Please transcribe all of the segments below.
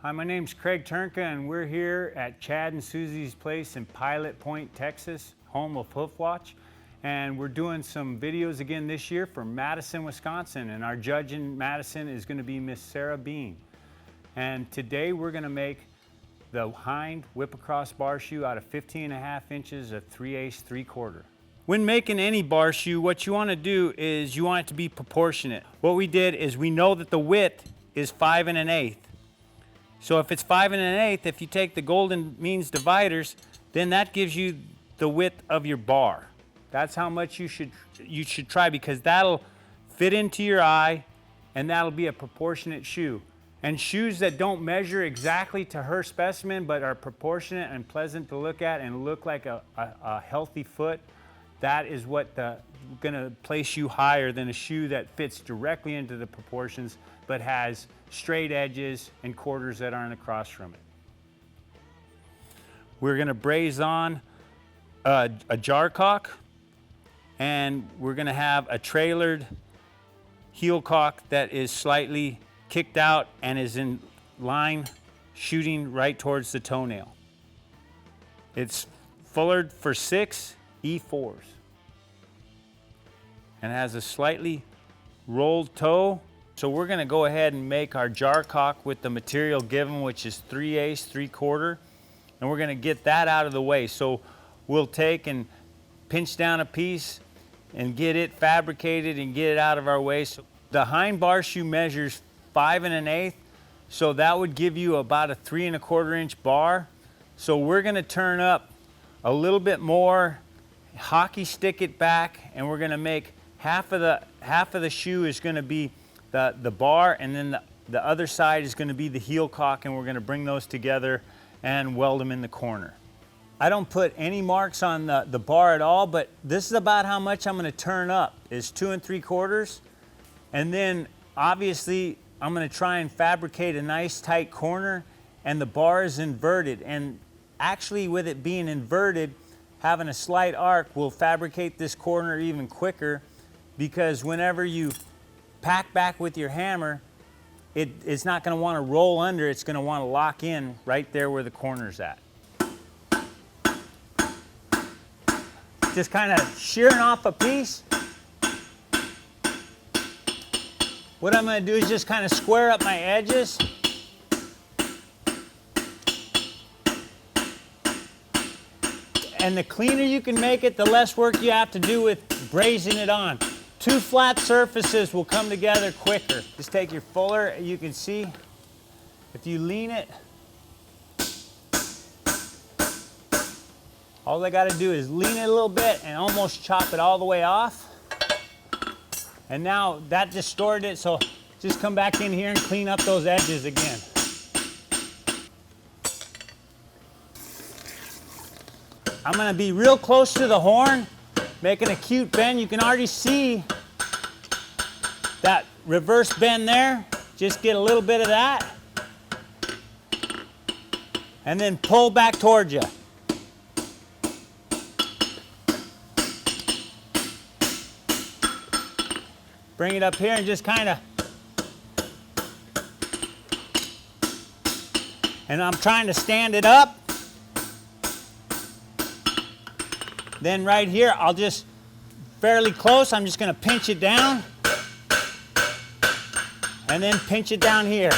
Hi, my name's Craig Trnka, and we're here at Chad and Susie's place in Pilot Point, Texas, home of Hoof Watch. And we're doing some videos again this year for Madison, Wisconsin. And our judge in Madison is going to be Miss Sarah Bean. And today we're going to make the hind whip across bar shoe out of 15.5 inches of 3/8 3/4. When making any bar shoe, what you want to do is you want it to be proportionate. What we did is we know that the width is 5 1/8. So if it's 5 1/8, if you take the golden means dividers, then that gives you the width of your bar. That's how much you should try, because that'll fit into your eye and that'll be a proportionate shoe. And shoes that don't measure exactly to her specimen but are proportionate and pleasant to look at and look like a healthy foot, that is what gonna place you higher than a shoe that fits directly into the proportions but has straight edges and quarters that aren't across from it. We're gonna braze on a jar cock, and we're gonna have a trailered heel cock that is slightly kicked out and is in line shooting right towards the toenail. It's fullered for 6 E4s and has a slightly rolled toe. So we're gonna go ahead and make our jar cock with the material given, which is 3/8 3/4, and we're gonna get that out of the way. So we'll take and pinch down a piece and get it fabricated and get it out of our way. So the hind bar shoe measures 5 1/8, so that would give you about a 3 1/4 inch bar. So we're gonna turn up a little bit more, hockey stick it back, and we're gonna make half of the shoe is gonna be the bar, and then the other side is gonna be the heel cock, and we're gonna bring those together and weld them in the corner. I don't put any marks on the bar at all, but this is about how much I'm gonna turn up, is 2 3/4. And then obviously I'm gonna try and fabricate a nice tight corner, and the bar is inverted. And actually with it being inverted, having a slight arc will fabricate this corner even quicker, because whenever you pack back with your hammer, it's not gonna wanna roll under, it's gonna wanna lock in right there where the corner's at. Just kind of shearing off a piece. What I'm gonna do is just kind of square up my edges. And the cleaner you can make it, the less work you have to do with brazing it on. 2 flat surfaces will come together quicker. Just take your fuller, you can see, if you lean it, all I gotta do is lean it a little bit and almost chop it all the way off. And now that distorted it, so just come back in here and clean up those edges again. I'm gonna be real close to the horn, make an acute bend. You can already see that reverse bend there. Just get a little bit of that. And then pull back towards you. Bring it up here and just kind of, and I'm trying to stand it up. Then right here, I'll just, fairly close, I'm just gonna pinch it down. And then pinch it down here.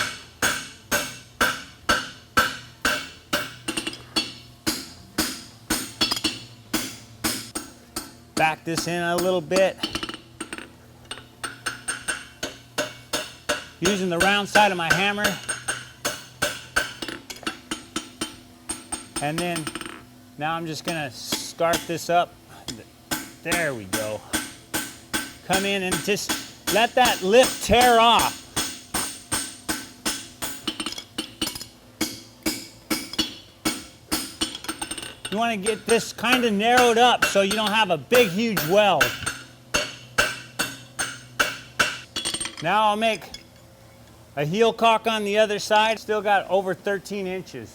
Back this in a little bit. Using the round side of my hammer. And then now I'm just gonna scarf this up. There we go. Come in and just let that lip tear off. You want to get this kind of narrowed up so you don't have a big, huge weld. Now I'll make a heel cock on the other side. Still got over 13 inches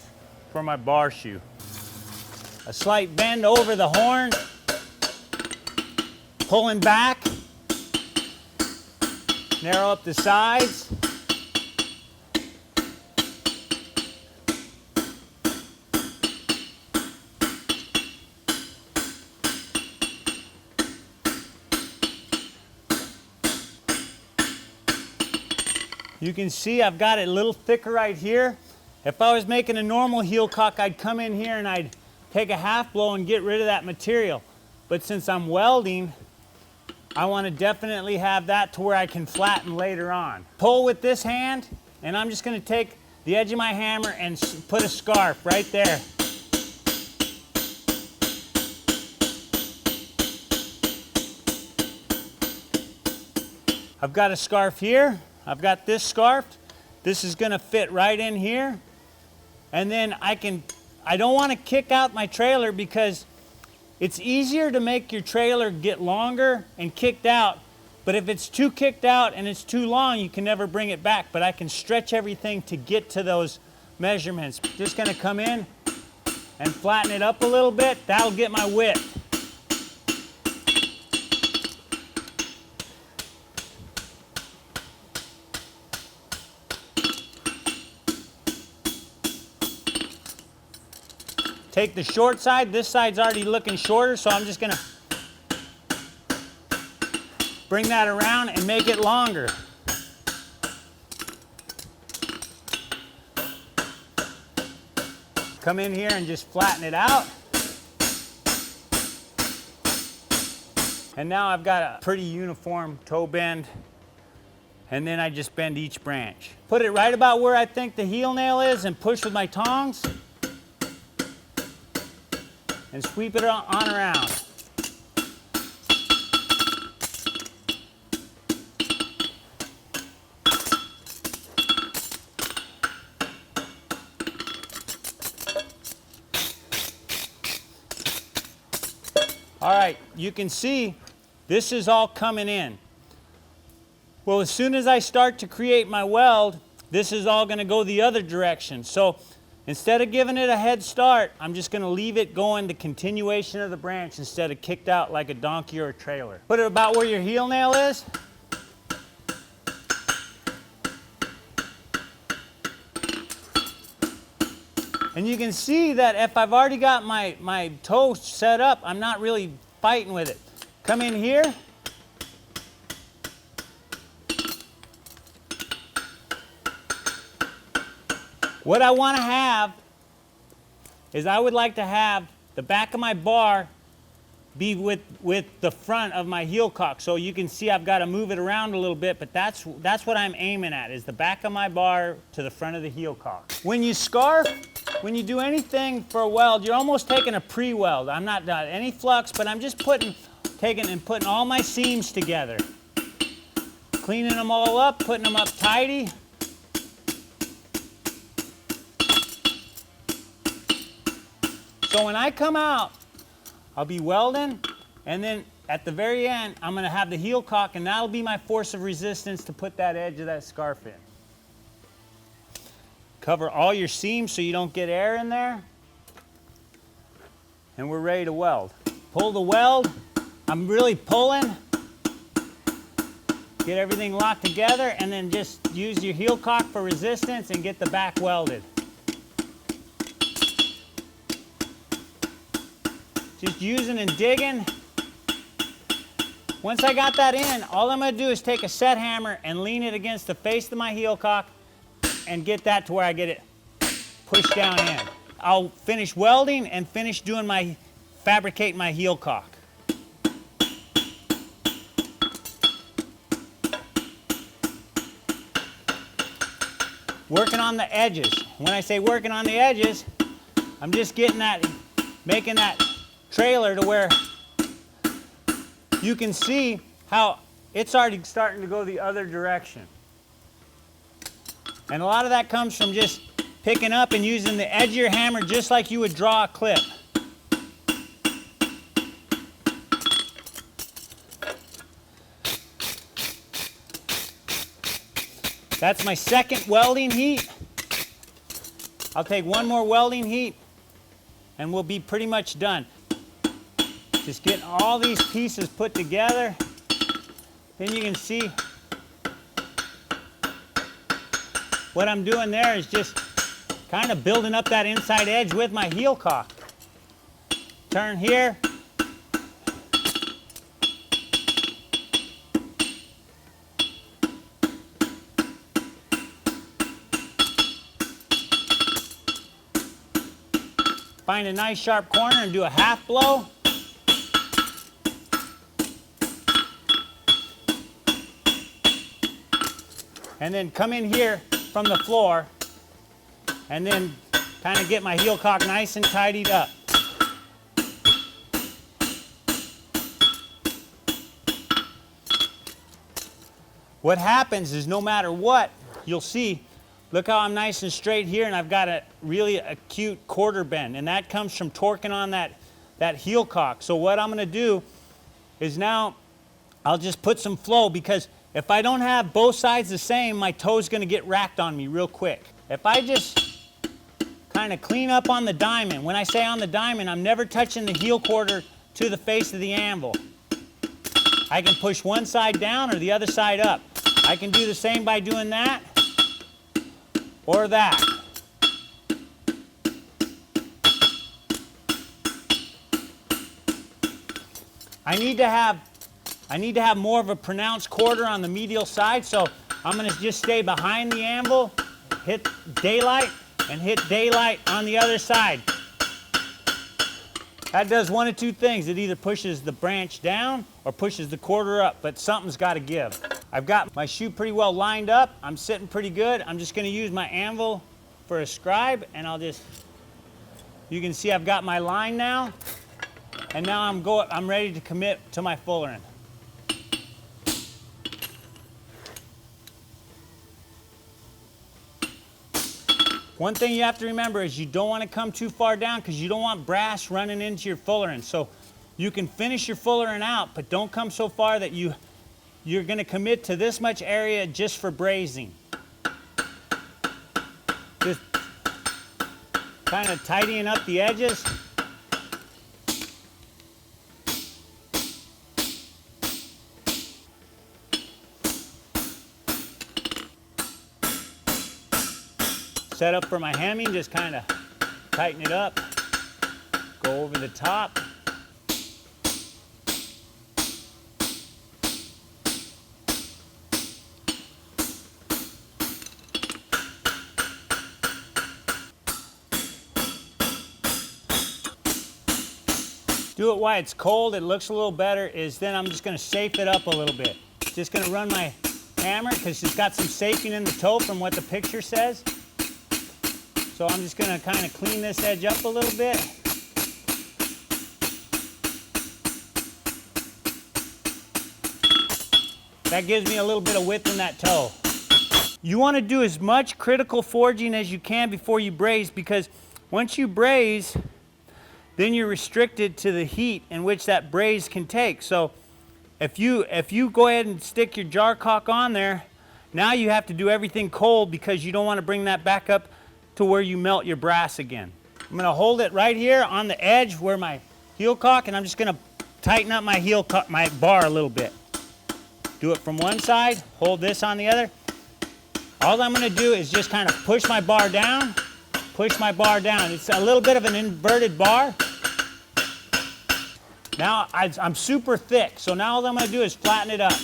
for my bar shoe. A slight bend over the horn, pulling back, narrow up the sides. You can see I've got it a little thicker right here. If I was making a normal heel cock, I'd come in here and I'd take a half blow and get rid of that material. But since I'm welding, I want to definitely have that to where I can flatten later on. Pull with this hand, and I'm just going to take the edge of my hammer and put a scarf right there. I've got a scarf here. I've got this scarf. This is going to fit right in here. And then I don't want to kick out my trailer because it's easier to make your trailer get longer and kicked out. But if it's too kicked out and it's too long, you can never bring it back. But I can stretch everything to get to those measurements. Just going to come in and flatten it up a little bit. That'll get my width. Take the short side. This side's already looking shorter, so I'm just going to bring that around and make it longer. Come in here and just flatten it out. And now I've got a pretty uniform toe bend. And then I just bend each branch. Put it right about where I think the heel nail is and push with my tongs. And sweep it on around. All right, you can see this is all coming in. Well, as soon as I start to create my weld, this is all going to go the other direction. So instead of giving it a head start, I'm just going to leave it going the continuation of the branch instead of kicked out like a donkey or a trailer. Put it about where your heel nail is. And you can see that if I've already got my toe set up, I'm not really fighting with it. Come in here. What I want to have is I would like to have the back of my bar be with the front of my heel cock. So you can see I've got to move it around a little bit, but that's what I'm aiming at, is the back of my bar to the front of the heel cock. When you scarf, when you do anything for a weld, you're almost taking a pre-weld. I'm not done any flux, but I'm just putting all my seams together. Cleaning them all up, putting them up tidy. So when I come out, I'll be welding, and then at the very end, I'm going to have the heel cock, and that'll be my force of resistance to put that edge of that scarf in. Cover all your seams so you don't get air in there. And we're ready to weld. Pull the weld. I'm really pulling. Get everything locked together, and then just use your heel cock for resistance and get the back welded. Just using and digging. Once I got that in, all I'm going to do is take a set hammer and lean it against the face of my heel cock and get that to where I get it pushed down in. I'll finish welding and finish doing fabricating my heel cock. Working on the edges. When I say working on the edges, I'm just making that trailer to where you can see how it's already starting to go the other direction. And a lot of that comes from just picking up and using the edge of your hammer just like you would draw a clip. That's my second welding heat. I'll take one more welding heat and we'll be pretty much done. Just getting all these pieces put together. Then you can see what I'm doing there is just kind of building up that inside edge with my heel cock. Turn here. Find a nice sharp corner and do a half blow. And then come in here from the floor and then kind of get my heel cock nice and tidied up. What happens is no matter what, you'll see, look how I'm nice and straight here, and I've got a really acute quarter bend, and that comes from torquing on that heel cock. So what I'm gonna do is now I'll just put some flow, because if I don't have both sides the same, my toe's gonna get racked on me real quick. If I just kind of clean up on the diamond, when I say on the diamond, I'm never touching the heel quarter to the face of the anvil. I can push one side down or the other side up. I can do the same by doing that or that. I need to have more of a pronounced quarter on the medial side, so I'm going to just stay behind the anvil, hit daylight, and hit daylight on the other side. That does one of two things. It either pushes the branch down or pushes the quarter up, but something's got to give. I've got my shoe pretty well lined up. I'm sitting pretty good. I'm just going to use my anvil for a scribe, and you can see I've got my line now, and now I'm ready to commit to my fullering. One thing you have to remember is you don't want to come too far down, because you don't want brass running into your fullering. So you can finish your fullering out, but don't come so far that you're going to commit to this much area just for brazing. Just kind of tidying up the edges. Set up for my hemming, just kind of tighten it up, go over the top. Do it while it's cold. It looks a little better. Then I'm just going to safe it up a little bit. Just going to run my hammer, because it's got some safing in the toe from what the picture says. So I'm just going to kind of clean this edge up a little bit. That gives me a little bit of width in that toe. You want to do as much critical forging as you can before you braze, because once you braze, then you're restricted to the heat in which that braze can take. So if you go ahead and stick your jar cock on there, now you have to do everything cold, because you don't want to bring that back up to where you melt your brass again. I'm going to hold it right here on the edge where my heel cock, and I'm just going to tighten up my bar a little bit. Do it from one side, hold this on the other. All I'm going to do is just kind of push my bar down, push my bar down. It's a little bit of an inverted bar. Now I'm super thick, so now all I'm going to do is flatten it up.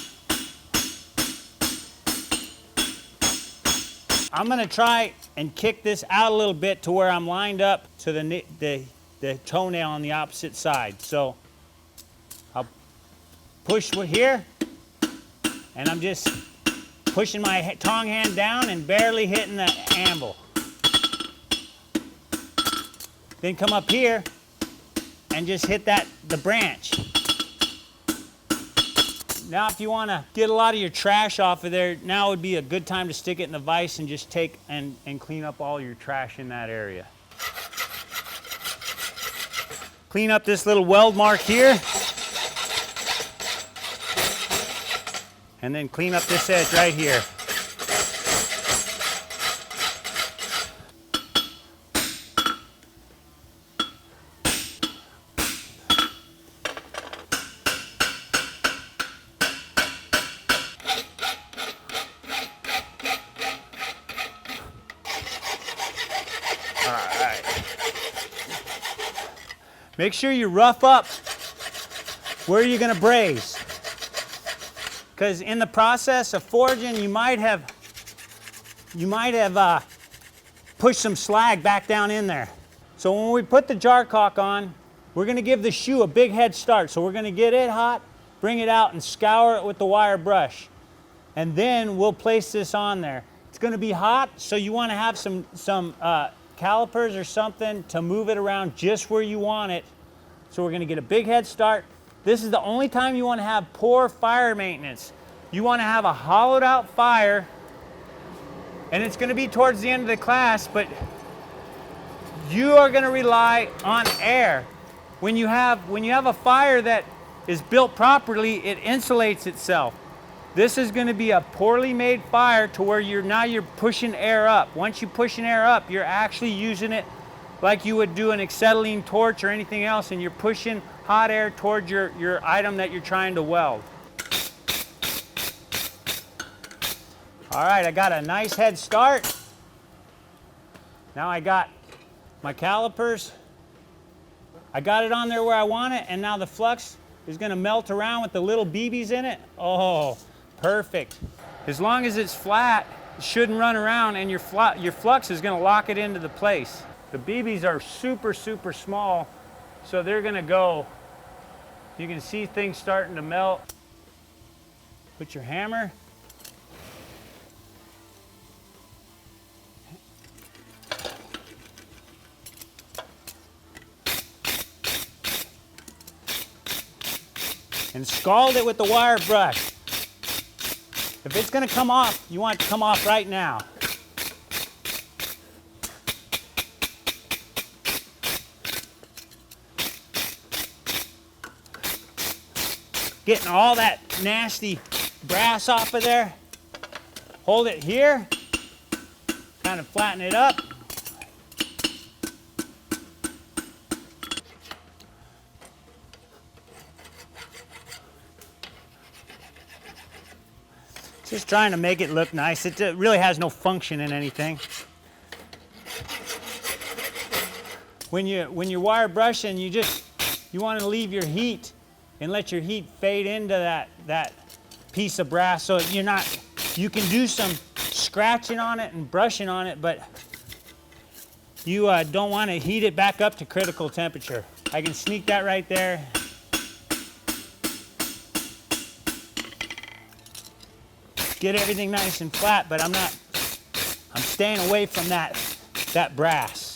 I'm going to try and kick this out a little bit to where I'm lined up to the toenail on the opposite side. So I'll push here, and I'm just pushing my tong hand down and barely hitting the anvil. Then come up here and just hit the branch. Now if you want to get a lot of your trash off of there, now would be a good time to stick it in the vise and just take and clean up all your trash in that area. Clean up this little weld mark here. And then clean up this edge right here. Make sure you rough up where you're going to braze, because in the process of forging, you might have pushed some slag back down in there. So when we put the jar caulk on, we're going to give the shoe a big head start. So we're going to get it hot, bring it out and scour it with the wire brush. And then we'll place this on there. It's going to be hot, so you want to have some calipers or something to move it around just where you want it. So we're going to get a big head start. This is the only time you want to have poor fire maintenance. You want to have a hollowed out fire, and it's going to be towards the end of the class, but you are going to rely on air. When you have a fire that is built properly, it insulates itself. This is going to be a poorly made fire to where you're pushing air up. Once you push an air up, you're actually using it like you would do an acetylene torch or anything else, and you're pushing hot air towards your item that you're trying to weld. All right, I got a nice head start. Now I got my calipers. I got it on there where I want it, and now the flux is going to melt around with the little BBs in it. Oh, perfect. As long as it's flat, it shouldn't run around, and your flux is going to lock it into the place. The BBs are super, super small, so they're going to go. You can see things starting to melt. Put your hammer. And scald it with the wire brush. If it's going to come off, you want it to come off right now. Getting all that nasty brass off of there. Hold it here. Kind of flatten it up. Just trying to make it look nice. It really has no function in anything. When you're wire brushing, you want to leave your heat and let your heat fade into that piece of brass, so you can do some scratching on it and brushing on it, but you don't want to heat it back up to critical temperature. I can sneak that right there. Get everything nice and flat, but I'm staying away from that brass.